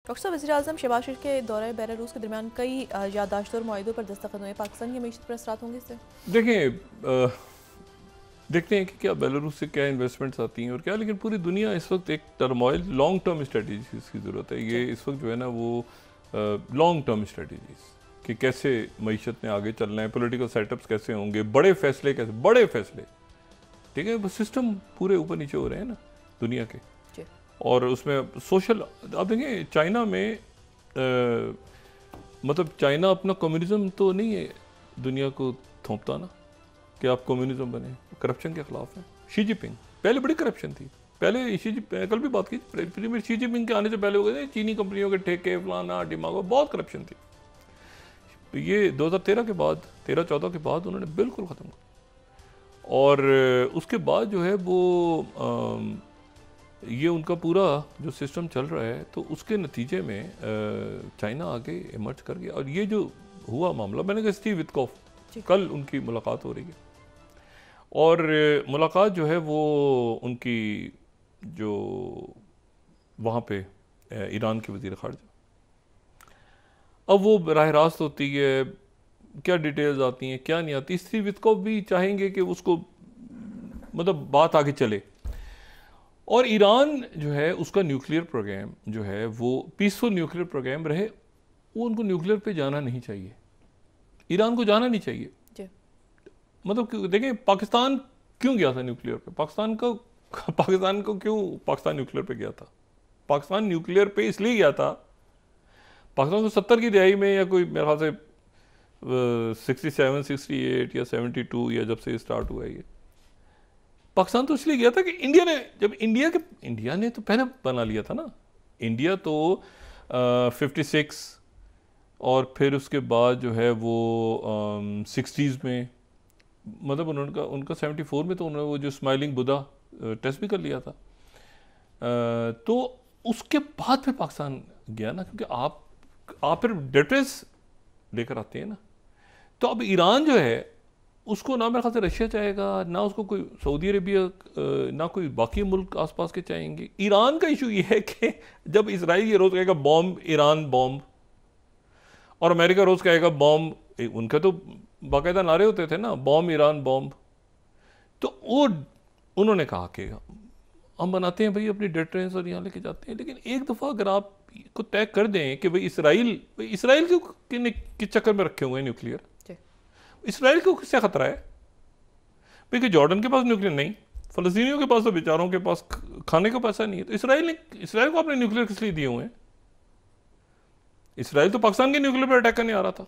Doctor साहब, वज़ीर-ए-आज़म शहबाज शरीफ के दौरे बेलारूस के दरमियान कई याददाश्तों और मुआहदों पर दस्तखत हुए। पाकिस्तान की मईशत पर असरात होंगे इससे? देखें, देखते हैं कि क्या बेलारूस से क्या इन्वेस्टमेंट्स आती हैं और क्या, लेकिन पूरी दुनिया इस वक्त एक टर्मोइल, लॉन्ग टर्म स्ट्रेटजीज की ज़रूरत है। ये इस वक्त जो है ना वो लॉन्ग टर्म स्ट्रेटजीज कि कैसे मईशत में आगे चलना है, पॉलिटिकल सेटअप्स कैसे होंगे, बड़े फैसले कैसे, बड़े फैसले, ठीक है। बस सिस्टम पूरे ऊपर नीचे हो रहे हैं ना दुनिया के, और उसमें सोशल, आप देखें चाइना में मतलब चाइना अपना कम्युनिज्म तो नहीं है दुनिया को थोपता ना कि आप कम्युनिज्म बने, करप्शन के खिलाफ है। शी जिनपिंग पहले बड़ी करप्शन थी, पहले कल भी बात की, शी जिनपिंग के आने से पहले हो गए थे चीनी कंपनियों के ठेके फलाना डिमागो, बहुत करप्शन थी। ये 2013 के बाद, 13-14 के बाद उन्होंने बिल्कुल ख़त्म किया, और उसके बाद जो है वो ये उनका पूरा जो सिस्टम चल रहा है, तो उसके नतीजे में चाइना आगे इमर्ज कर गया। और ये जो हुआ मामला, मैंने कहा स्टीव विटकॉफ, कल उनकी मुलाकात हो रही है, और मुलाकात जो है वो उनकी जो वहाँ पे ईरान के वज़ीर ख़ारिजा, अब वो बराह रास्त होती है, क्या डिटेल्स आती हैं क्या नहीं आती। स्टीव विटकॉफ भी चाहेंगे कि उसको मतलब बात आगे चले, और ईरान जो है उसका न्यूक्लियर प्रोग्राम जो है वो पीसफुल न्यूक्लियर प्रोग्राम रहे, वो उनको न्यूक्लियर पे जाना नहीं चाहिए, ईरान को जाना नहीं चाहिए। मतलब देखें पाकिस्तान क्यों गया था न्यूक्लियर पे, पाकिस्तान को क्यों पाकिस्तान न्यूक्लियर पे गया था? पाकिस्तान न्यूक्लियर पे इसलिए गया था, पाकिस्तान को 70 की दहाई में या कोई मेरे ख्याल से 67, 68 या 72 या जब से स्टार्ट हुआ है ये, पाकिस्तान तो इसलिए गया था कि इंडिया ने तो पहले बना लिया था ना। इंडिया तो 56 और फिर उसके बाद जो है वो 60s में, मतलब उनका 74 में तो उन्होंने वो जो स्माइलिंग बुद्धा टेस्ट भी कर लिया था। तो उसके बाद फिर पाकिस्तान गया ना, क्योंकि आप फिर डिटेल्स लेकर आते हैं ना। तो अब ईरान जो है उसको ना मेरे ख्याल से रशिया चाहेगा, ना उसको कोई सऊदी अरेबिया, ना कोई बाकी मुल्क आसपास के चाहेंगे। ईरान का इशू ये है कि जब इसराइल ये रोज़ कहेगा बॉम्ब ईरान बॉम्ब, और अमेरिका रोज़ कहेगा बॉम्ब, उनके तो बाकायदा नारे होते थे ना, बॉम्ब ईरान बॉम्ब, तो वो उन्होंने कहा कि हम बनाते हैं भाई अपनी डिटेरेंस और यहाँ लेके जाते हैं, लेकिन एक दफ़ा अगर आप को तय कर दें कि भाई इसराइल क्यों किस चक्कर में रखे हुए हैं न्यूक्लियर, इसराइल को किससे खतरा है भाई? कि जॉर्डन के पास न्यूक्लियर नहीं, फ़लस्तीनियों के पास तो बेचारों के पास खाने का पैसा नहीं है, तो इसराइल को अपने न्यूक्लियर किस लिए दिए हुए हैं? इसराइल तो पाकिस्तान के न्यूक्लियर पर अटैक करने आ रहा था,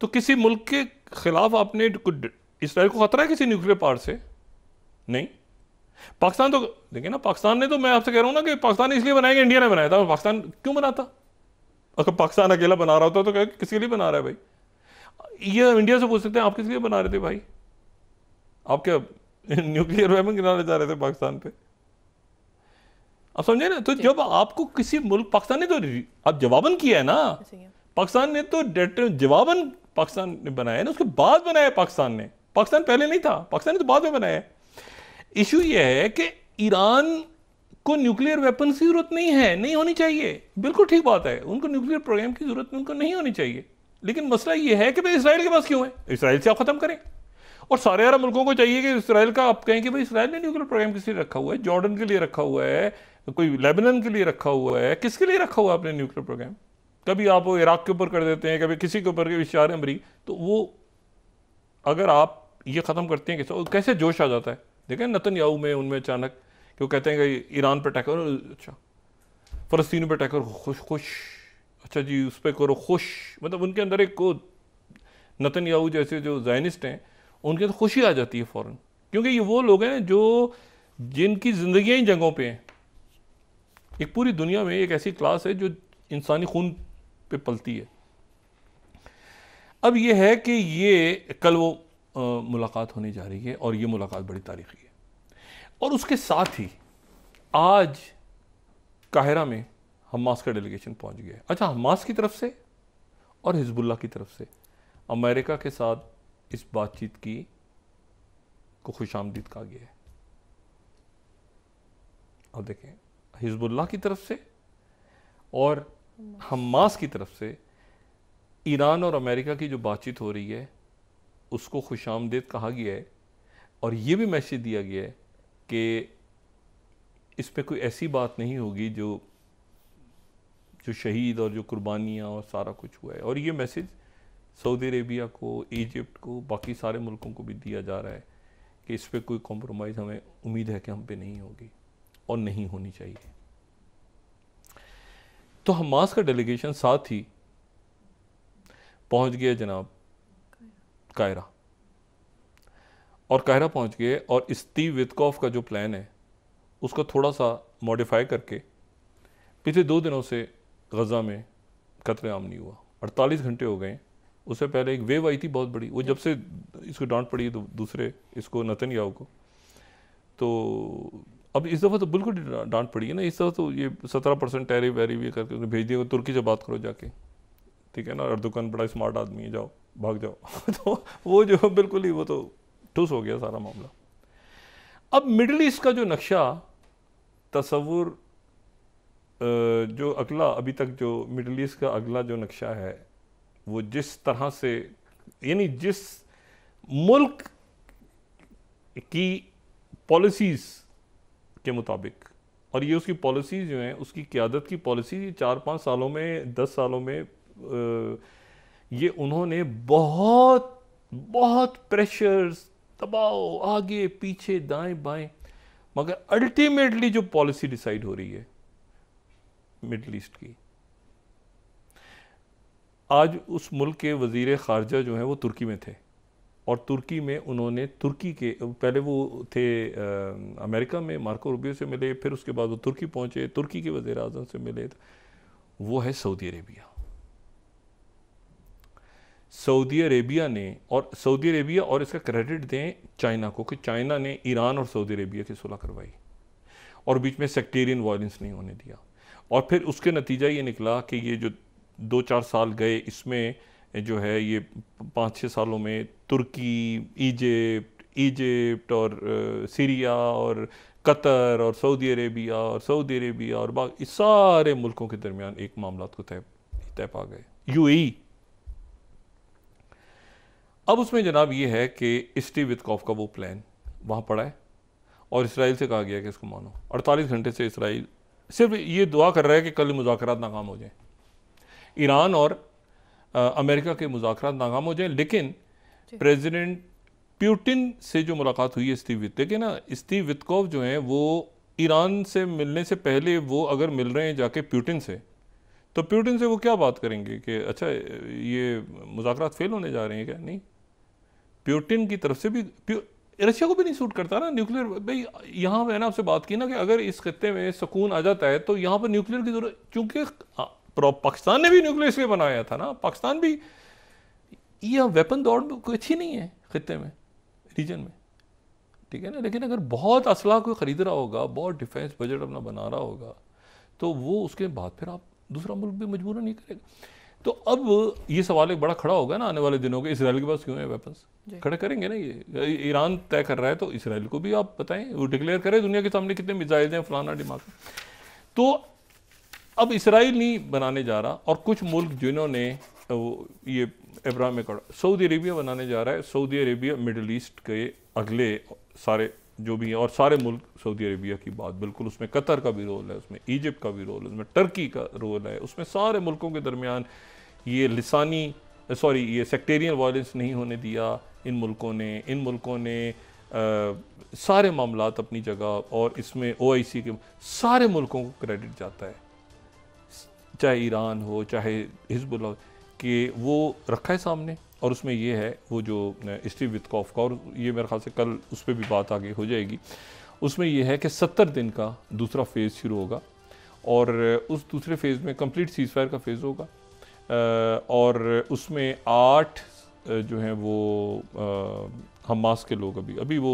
तो किसी मुल्क के खिलाफ आपने इसराइल को खतरा है किसी न्यूक्लियर पावर से? नहीं। पाकिस्तान तो देखिए ना, पाकिस्तान ने तो, मैं आपसे कह रहा हूं ना कि पाकिस्तान ने इसलिए बनाया कि इंडिया ने बनाया था, पाकिस्तान क्यों बनाता? अगर पाकिस्तान अकेला बना रहा होता तो किसके लिए बना रहा है भाई? ये इंडिया से पूछ सकते हैं आप किस लिए बना रहे थे भाई? आप क्या न्यूक्लियर वेपन गिराने जा रहे थे पाकिस्तान पे? आप समझे ना? तो जब आपको किसी मुल्क, पाकिस्तान ने तो आप जवाबन किया है ना, पाकिस्तान ने तो जवाबन पाकिस्तान ने बनाया ना, उसके बाद बनाया पाकिस्तान ने, पाकिस्तान पहले नहीं था, पाकिस्तान ने तो बाद में बनाया। इशू यह है कि ईरान को न्यूक्लियर वेपन की जरूरत नहीं है, नहीं होनी चाहिए, बिल्कुल ठीक बात है, उनको न्यूक्लियर प्रोग्राम की जरूरत उनको नहीं होनी चाहिए, लेकिन मसला यह है कि भाई इसराइल के पास क्यों है? इसराइल से आप खत्म करें, और सारे अरब मुल्कों को चाहिए कि इसराइल का आप कहें कि भाई इसराइल ने न्यूक्लियर प्रोग्राम किस लिए रखा हुआ है? जॉर्डन के लिए रखा हुआ है, कोई लेबनान के लिए रखा हुआ है, किसके लिए रखा हुआ है अपने न्यूक्लियर प्रोग्राम? कभी आप वो इराक के ऊपर कर देते हैं, कभी किसी के ऊपर, इशारे अमरीक, तो वो अगर आप ये ख़त्म करते हैं कैसे जोश आ जाता है। देखें नेतन्याहू में, उनमें अचानक कि वो कहते हैं कि ईरान पर अटैक करो, अच्छा फ़लस्तीन पर अटैक करो, खुश, अच्छा जी उस पर करो, खुश, मतलब उनके अंदर एक को नेतन्याहू जैसे जो ज़ायनिस्ट हैं उनके तो खुशी आ जाती है फ़ौरन, क्योंकि ये वो लोग हैं जो जिनकी ज़िंदगियाँ ही जंगों पे हैं। एक पूरी दुनिया में एक ऐसी क्लास है जो इंसानी खून पे पलती है। अब ये है कि ये कल वो मुलाकात होने जा रही है, और ये मुलाकात बड़ी तारीखी है, और उसके साथ ही आज काहिरा में हमास का डेलीगेशन पहुंच गया है। अच्छा, हमास की तरफ से और हिजबुल्लाह की तरफ से अमेरिका के साथ इस बातचीत की को खुशामदीद कहा गया है। अब देखें, हिजबुल्लाह की तरफ से और हमास की तरफ से ईरान और अमेरिका की जो बातचीत हो रही है उसको खुशामदीद कहा गया है, और ये भी मैसेज दिया गया है कि इसमें कोई ऐसी बात नहीं होगी जो शहीद और जो कुर्बानियाँ और सारा कुछ हुआ है। और ये मैसेज सऊदी अरेबिया को, इजिप्ट को, बाकी सारे मुल्कों को भी दिया जा रहा है कि इस पर कोई कॉम्प्रोमाइज़ हमें उम्मीद है कि हम पे नहीं होगी और नहीं होनी चाहिए। तो हमास का डेलीगेशन साथ ही पहुंच गया जनाब कायरा, और कायरा पहुंच गए, और स्टीव विटकॉफ का जो प्लान है उसको थोड़ा सा मॉडिफाई करके पिछले 2 दिनों से गज़ा में कत्लेआम नहीं हुआ। 48 घंटे हो गए। उससे पहले एक वेव आई थी बहुत बड़ी, वो जब से इसको डांट पड़ी तो दूसरे इसको नेतन्याहू को, तो अब इस दफ़ा तो बिल्कुल डांट पड़ी है ना। इस दफ़ा तो ये 17% टैरिफ वैरिफ ये करके उसने भेज दिया, तुर्की से बात करो जाके, ठीक है ना, अर्दोगन बड़ा स्मार्ट आदमी है, जाओ भाग जाओ तो वो जो बिल्कुल ही वो तो ठुस हो गया सारा मामला। अब मिडल ईस्ट का जो नक्शा तस्वुर, जो अगला अभी तक जो मिडल ईस्ट का अगला जो नक्शा है वो जिस तरह से, यानी जिस मुल्क की पॉलिसीज़ के मुताबिक, और ये उसकी पॉलिसीज़ जो हैं उसकी क़यादत की पॉलिसी 4-5 सालों में, 10 सालों में ये उन्होंने बहुत बहुत प्रेशर्स, दबाव, आगे पीछे दाएं बाएं, मगर अल्टीमेटली जो पॉलिसी डिसाइड हो रही है मिडल ईस्ट की, आज उस मुल्क के वज़ीर ख़ारजा जो हैं वो तुर्की में थे, और तुर्की में उन्होंने तुर्की के पहले वो थे अमेरिका में मार्को रूबियो से मिले, फिर उसके बाद वो तुर्की पहुंचे, तुर्की के वज़ीर आज़म से मिले, वो है सऊदी अरेबिया। सऊदी अरेबिया ने, और सऊदी अरेबिया, और इसका क्रेडिट दें चाइना को कि चाइना ने ईरान और सऊदी अरेबिया की सुलह करवाई और बीच में सेक्टेरियन वायलेंस नहीं होने दिया। और फिर उसके नतीजा ये निकला कि ये जो 2-4 साल गए, इसमें जो है ये 5-6 सालों में तुर्की, इजिप्ट और सीरिया और कतर और सऊदी अरेबिया और बाकी सारे मुल्कों के दरमियान एक मामला को तय पा गए। यूएई, अब उसमें जनाब ये है कि स्टीव विटकॉफ का वो प्लान वहाँ पड़ा है, और इसराइल से कहा गया कि इसको मानो। 48 घंटे से इसराइल सिर्फ ये दुआ कर रहा है कि कल मुज़ाकरात नाकाम हो जाएं, ईरान और अमेरिका के मुज़ाकरात नाकाम हो जाएं। लेकिन प्रेसिडेंट पुतिन से जो मुलाकात हुई है स्टीव विटकॉफ जो हैं वो ईरान से मिलने से पहले वो अगर मिल रहे हैं जाके पुतिन से, तो पुतिन से वो क्या बात करेंगे कि अच्छा ये मुज़ाकरात फेल होने जा रहे हैं क्या? नहीं, पुतिन की तरफ से भी रशिया को भी नहीं सूट करता ना न्यूक्लियर। भाई यहाँ मैंने आपसे बात की ना कि अगर इस खत्ते में सुकून आ जाता है तो यहाँ पर न्यूक्लियर की जरूरत, चूंकि पाकिस्तान ने भी न्यूक्लियर इसलिए बनाया था ना, पाकिस्तान भी यह वेपन दौड़ कोई अच्छी नहीं है खत्ते में, रीजन में, ठीक है ना। लेकिन अगर बहुत असला कोई ख़रीद रहा होगा, बहुत डिफेंस बजट अपना बना रहा होगा, तो वो उसके बाद फिर आप दूसरा मुल्क भी मजबूर नहीं करेगा। तो अब ये सवाल एक बड़ा खड़ा होगा ना आने वाले दिनों के, इसराइल के पास क्यों है वेपन्स? खड़े करेंगे ना, ये ईरान तय कर रहा है तो इसराइल को भी आप बताएं, वो डिक्लेयर करे दुनिया के सामने कितने मिसाइल हैं, फलाना दिमाग। तो अब इसराइल नहीं बनाने जा रहा, और कुछ मुल्क जिन्होंने ये अब्राहम सऊदी अरेबिया बनाने जा रहा है। सऊदी अरेबिया मिडल ईस्ट के अगले सारे जो भी हैं, और सारे मुल्क सऊदी अरेबिया की बात बिल्कुल, उसमें कतर का भी रोल है, उसमें इजिप्ट का भी रोल है, उसमें टर्की का रोल है, उसमें सारे मुल्कों के दरमियान ये ये सेक्टेरियन वायलेंस नहीं होने दिया इन मुल्कों ने सारे मामलात अपनी जगह, और इसमें OIC के सारे मुल्कों को क्रेडिट जाता है, चाहे ईरान हो चाहे हिजबुल्लाह, कि वो रखा है सामने। और उसमें ये है वो जो स्टीव विटकॉफ का, और ये मेरे ख्याल से कल उस पर भी बात आगे हो जाएगी, उसमें ये है कि 70 दिन का दूसरा फेज़ शुरू होगा, और उस दूसरे फेज़ में कंप्लीट सीज़फायर का फेज़ होगा, और उसमें 8 जो हैं वो हमास के लोग अभी वो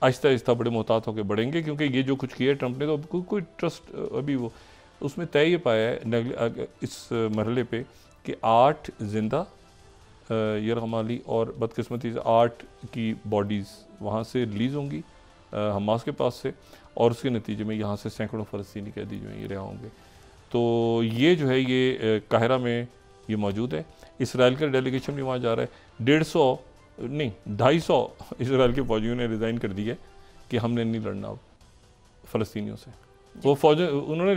आहिस्ता आहिस्ता बड़े मोहतात होकर बढ़ेंगे, क्योंकि ये जो कुछ किया ट्रंप ने तो कोई ट्रस्ट अभी वो उसमें तय ये पाया है इस मरहले पे कि 8 जिंदा यरगमाली और बदकिस्मती से 8 की बॉडीज़ वहाँ से रिलीज़ होंगी हमास के पास से, और उसके नतीजे में यहाँ से सैकड़ों फ़लस्तीनी कैदी जो हैं ये रिहा होंगे। तो ये जो है ये काहिरा में ये मौजूद है। इसराइल का डेलीगेशन भी वहाँ जा रहा है। 150 नहीं 250 इसराइल के फौजियों ने रिज़ाइन कर दिया कि हमने नहीं लड़ना अब फ़लस्तीनियों से। वो फौज उन्होंने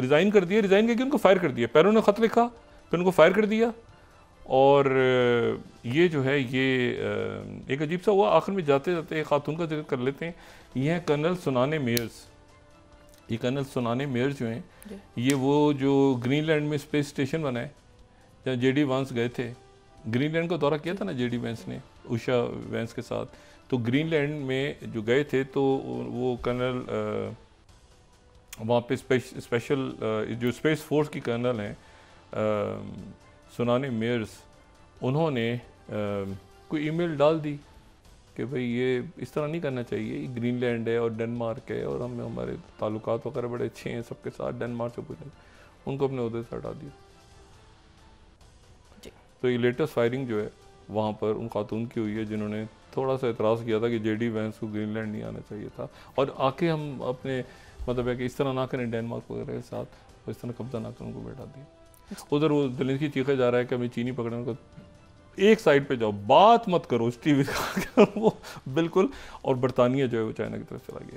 रिज़ाइन कर दिया, रिज़ाइन करके उनको फायर कर दिया। पैरों ने ख़त लिखा, फिर उनको फायर कर दिया। और ये जो है ये एक अजीब सा हुआ। आखिर में जाते जाते एक खातून का जिक्र कर लेते हैं। ये हैं कर्नल सुनाने मेयर्स। ये कर्नल सुनाने मेयर्स जो हैं, ये वो जो ग्रीनलैंड में स्पेस स्टेशन बना है, जहाँ जेडी वांस गए थे। ग्रीनलैंड का दौरा किया था ना जेडी वेंस ने, उषा वेंस के साथ। तो ग्रीनलैंड में जो गए थे तो वो कर्नल वहाँ पे स्पेशल जो स्पेस फोर्स की कर्नल हैं सुनाने मेयर्स, उन्होंने कोई ईमेल डाल दी कि भाई ये इस तरह नहीं करना चाहिए, ये ग्रीनलैंड है और डेनमार्क है और हमारे ताल्लुकात वगैरह बड़े अच्छे हैं सबके साथ, डेनमार्क से पूछें। उनको अपने उहदे से हटा दिया। तो ये लेटेस्ट फायरिंग जो है वहाँ पर उन खातून की हुई है जिन्होंने थोड़ा सा एतराज़ किया था कि जेडी वेंस को ग्रीनलैंड नहीं आना चाहिए था। और आके हम अपने मतलब है कि इस तरह ना करें डेनमार्क वगैरह के साथ, और इस तरह कब्जा ना कर उनको बैठा दिया। उधर वो ज़ेलेंस्की चीखा जा रहा है कि हमें चीनी पकड़ने को, एक साइड पे जाओ, बात मत करो उस टीवी का वो बिल्कुल। और बरतानिया जो है वो चाइना की तरफ चला गया।